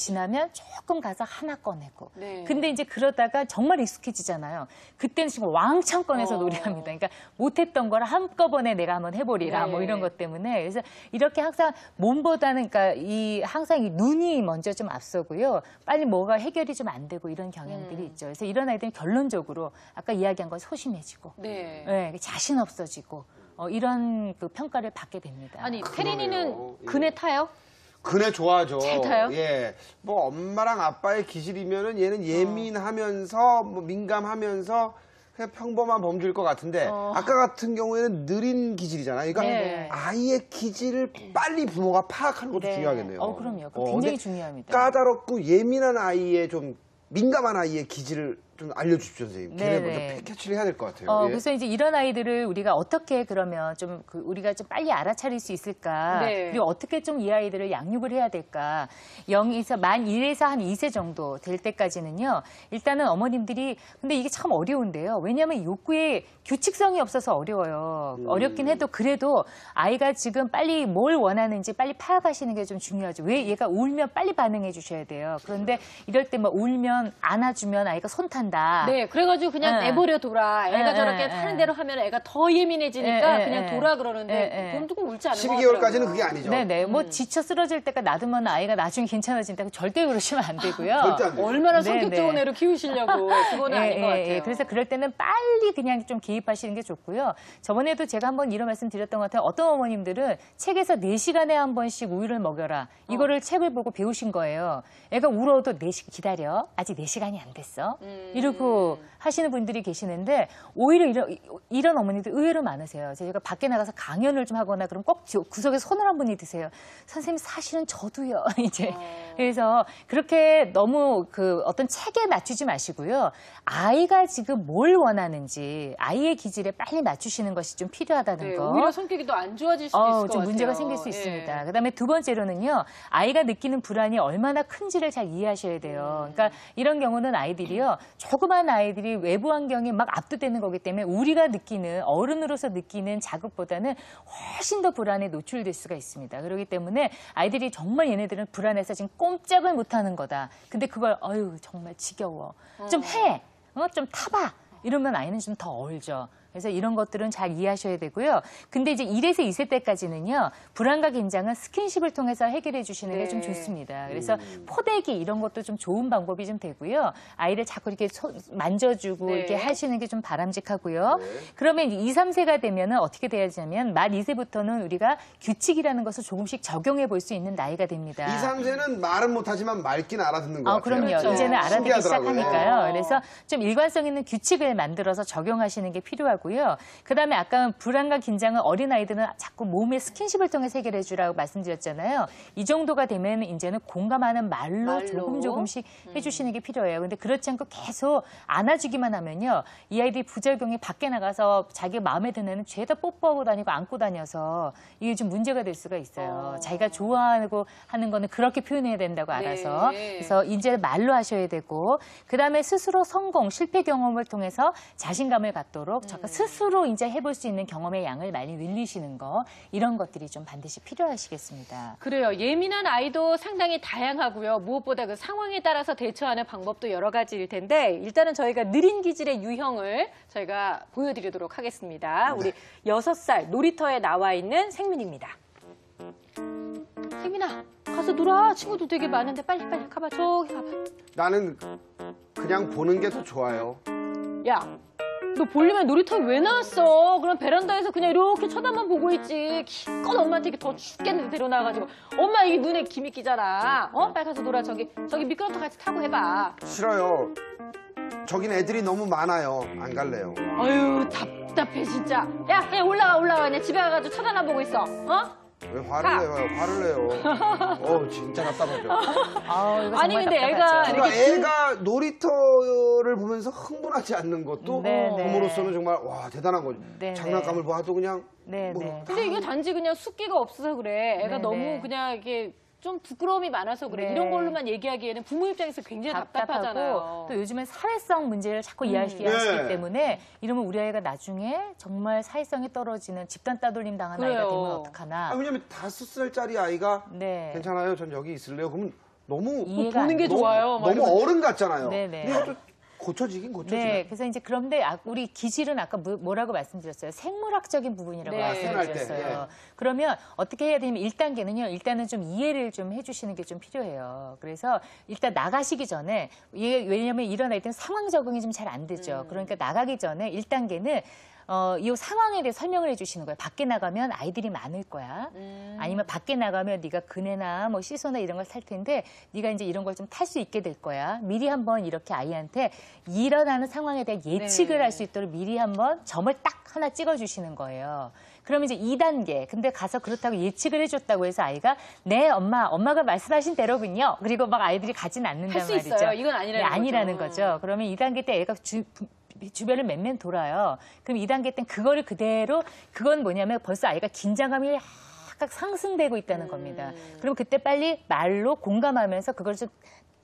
지나면 조금 가서 하나 꺼내고. 네. 근데 이제 그러다가 정말 익숙해지잖아요. 그때는 지금 왕창 꺼내서 놀이합니다. 그러니까 못했던 걸 한꺼번에 내가 한번 해보리라 네. 뭐 이런 것 때문에. 그래서 이렇게 항상 몸보다는 그러니까 항상 이 눈이 먼저 좀 앞서고요. 빨리 뭐가 해결이 좀 안 되고 이런 경향들이 있죠. 그래서 이런 아이들은 결론적으로 아까 이야기한 건 소심해지고 네. 네, 자신 없어지고 이런 그 평가를 받게 됩니다. 아니, 그러네요. 태린이는 예. 그네 타요? 그네 좋아하죠. 잘 타요? 예. 뭐 엄마랑 아빠의 기질이면은 얘는 예민하면서 뭐 민감하면서 그냥 평범한 범주일 것 같은데 아까 같은 경우에는 느린 기질이잖아요. 그러니까 네. 아이의 기질을 빨리 부모가 파악하는 것도 네. 중요하겠네요. 그럼요. 그거 굉장히 근데 중요합니다. 까다롭고 예민한 아이의 좀 민감한 아이의 기질을 좀 알려주십시오, 선생님. 걔를 네네. 먼저 캐치를 해야 될 것 같아요. 예. 그래서 이제 이런 아이들을 우리가 어떻게 그러면 좀 우리가 좀 빨리 알아차릴 수 있을까? 네. 그리고 어떻게 좀 이 아이들을 양육을 해야 될까? 만 1에서 한 2세 정도 될 때까지는요. 일단은 어머님들이 근데 이게 참 어려운데요. 왜냐하면 욕구에 규칙성이 없어서 어려워요. 어렵긴 해도 그래도 아이가 지금 빨리 뭘 원하는지 빨리 파악하시는 게 좀 중요하죠. 왜 얘가 울면 빨리 반응해 주셔야 돼요. 그런데 이럴 때 막 울면 안아주면 아이가 손 탄다. 네, 그래가지고 그냥 네. 내버려 둬라. 애가 네, 저렇게 네, 타는 네. 대로 하면 애가 더 예민해지니까 네, 그냥 네, 둬라 네. 그러는데 네, 그건 조금 울지 않는 것 12개월까지는 같더라고요. 그게 아니죠. 네네. 뭐 지쳐 쓰러질 때까지 놔두면 아이가 나중에 괜찮아진다고 절대 그러시면 안 되고요. 절대 안 돼요. 얼마나 네, 성격 네. 좋은 애로 키우시려고 그거는 아닌 것 같아요. 그래서 그럴 때는 빨리 그냥 좀 개입하시는 게 좋고요. 저번에도 제가 한번 이런 말씀 드렸던 것 같아요. 어떤 어머님들은 책에서 4시간에 한 번씩 우유를 먹여라. 이거를 책을 보고 배우신 거예요. 애가 울어도 4시간 기다려. 아직 4시간이 안 됐어. 이러고 하시는 분들이 계시는데 오히려 이런 어머니들 의외로 많으세요. 제가 밖에 나가서 강연을 좀 하거나 그럼 꼭 구석에 손을 한 분이 드세요. 선생님 사실은 저도요. 이제 그래서 그렇게 너무 그 어떤 책에 맞추지 마시고요. 아이가 지금 뭘 원하는지 아이의 기질에 빨리 맞추시는 것이 좀 필요하다는 네, 거. 오히려 성격이 더 안 좋아질 수도 있을 것 좀 같아요. 문제가 생길 수 예. 있습니다. 그다음에 두 번째로는요. 아이가 느끼는 불안이 얼마나 큰지를 잘 이해하셔야 돼요. 그러니까 이런 경우는 아이들이요. 조그만 아이들이 외부 환경에 막 압도되는 거기 때문에 우리가 느끼는 어른으로서 느끼는 자극보다는 훨씬 더 불안에 노출될 수가 있습니다. 그렇기 때문에 아이들이 정말 얘네들은 불안해서 지금 꼼짝을 못하는 거다. 근데 그걸 정말 지겨워. 좀 해. 좀 타봐. 이러면 아이는 좀 더 얼죠. 그래서 이런 것들은 잘 이해하셔야 되고요. 근데 이제 1에서 2세 때까지는요. 불안과 긴장은 스킨십을 통해서 해결해 주시는 게 좀 네. 좋습니다. 그래서 포대기 이런 것도 좀 좋은 방법이 좀 되고요. 아이를 자꾸 이렇게 만져주고 네. 이렇게 하시는 게 좀 바람직하고요. 네. 그러면 2, 3세가 되면은 어떻게 돼야 되냐면 만 2세부터는 우리가 규칙이라는 것을 조금씩 적용해 볼 수 있는 나이가 됩니다. 2, 3세는 말은 못하지만 맑긴 알아듣는 것 같아요. 그럼요. 그렇죠. 이제는 알아듣기 신기하더라고요. 시작하니까요. 그래서 좀 일관성 있는 규칙을 만들어서 적용하시는 게 필요하고요. 그다음에 아까 불안과 긴장은 어린아이들은 자꾸 몸의 스킨십을 통해서 해결해 주라고 말씀드렸잖아요. 이 정도가 되면 이제는 공감하는 말로 조금씩 해주시는 게 필요해요. 근데 그렇지 않고 계속 안아주기만 하면요. 이 아이들이 부작용이 밖에 나가서 자기 마음에 드는 애는 죄다 뽀뽀하고 다니고 안고 다녀서 이게 좀 문제가 될 수가 있어요. 자기가 좋아하고 하는 거는 그렇게 표현해야 된다고 알아서. 네. 그래서 이제 말로 하셔야 되고 그다음에 스스로 성공, 실패 경험을 통해서 자신감을 갖도록 잠깐 스스로 이제 해볼 수 있는 경험의 양을 많이 늘리시는 거 이런 것들이 좀 반드시 필요하시겠습니다. 그래요. 예민한 아이도 상당히 다양하고요. 무엇보다 그 상황에 따라서 대처하는 방법도 여러 가지일 텐데 일단은 저희가 느린 기질의 유형을 저희가 보여드리도록 하겠습니다. 우리 6살 놀이터에 나와 있는 생민입니다. 생민아, 가서 놀아. 친구들 되게 많은데 빨리 가봐. 저기 가봐. 나는 그냥 보는 게 더 좋아요. 야, 너 볼륨에 놀이터에 왜 나왔어? 그럼 베란다에서 그냥 이렇게 쳐다만 보고 있지. 기껏 엄마한테 이렇게 더 죽겠는데 데려나와가지고. 엄마 이게 눈에 김이 끼잖아. 빨리 가서 놀아. 저기 미끄럼틀 같이 타고 해봐. 싫어요. 저긴 애들이 너무 많아요. 안 갈래요. 아유, 답답해 진짜. 야, 그냥 올라와. 그냥 집에 가가지고 쳐다만 보고 있어. 왜 화를 내요? 화를 내요. 진짜 답답하죠. 이거 아니, 정말 근데 애가 답답하죠. 그러니까 애가 놀이터를 보면서 흥분하지 않는 것도 네, 네. 부모로서는 정말 와 대단한 거죠. 네, 장난감을 봐도 그냥 네, 뭐 네. 근데 이게 단지 그냥 숫기가 없어서 그래. 애가 네, 너무 네. 그냥 이게 좀 부끄러움이 많아서 그래. 네. 이런 걸로만 얘기하기에는 부모 입장에서 굉장히 답답하잖아요. 또 요즘엔 사회성 문제를 자꾸 이야기하시기 네. 때문에 이러면 우리 아이가 나중에 정말 사회성이 떨어지는 집단 따돌림 당한 아이가 그래요. 되면 어떡하나. 왜냐면 5살짜리 아이가 네. 괜찮아요. 전 여기 있을래요. 그러면 너무 이해가 보는 안 게 돼요. 좋아요. 막 너무 이러면서. 어른 같잖아요. 네네. 근데 이것도 고쳐지긴 고쳐지네. 네, 그래서 이제 그런데 우리 기질은 아까 뭐라고 말씀드렸어요? 생물학적인 부분이라고 네. 말씀드렸어요. 생활 때, 예. 그러면 어떻게 해야 되냐면 1단계는요. 일단은 좀 이해를 좀 해주시는 게 좀 필요해요. 그래서 일단 나가시기 전에 왜냐하면 일어날 때는 상황 적응이 좀 잘 안 되죠. 그러니까 나가기 전에 1단계는 이 상황에 대해 설명을 해주시는 거예요. 밖에 나가면 아이들이 많을 거야. 아니면 밖에 나가면 네가 그네나 뭐 시소나 이런 걸 탈 텐데 네가 이제 이런 걸 좀 탈 수 있게 될 거야. 미리 한번 이렇게 아이한테 일어나는 상황에 대한 예측을 네. 할 수 있도록 미리 한번 점을 딱 하나 찍어주시는 거예요. 그러면 이제 2단계. 근데 가서 그렇다고 예측을 해줬다고 해서 아이가 네, 엄마가 말씀하신 대로군요. 그리고 막 아이들이 가진 않는단 할 수 말이죠. 있어요. 이건 아니라는 네, 아니라는 거죠. 거죠. 그러면 2단계 때 애가 주변을 맨맨 돌아요. 그럼 2단계 땐 그거를 그대로 그건 뭐냐면 벌써 아이가 긴장감이 약간 상승되고 있다는 겁니다. 그럼 그때 빨리 말로 공감하면서 그걸 좀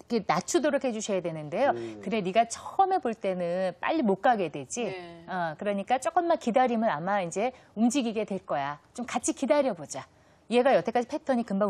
이렇게 낮추도록 해주셔야 되는데요. 그래 네가 처음에 볼 때는 빨리 못 가게 되지. 네. 그러니까 조금만 기다리면 아마 이제 움직이게 될 거야. 좀 같이 기다려보자. 얘가 여태까지 패턴이 금방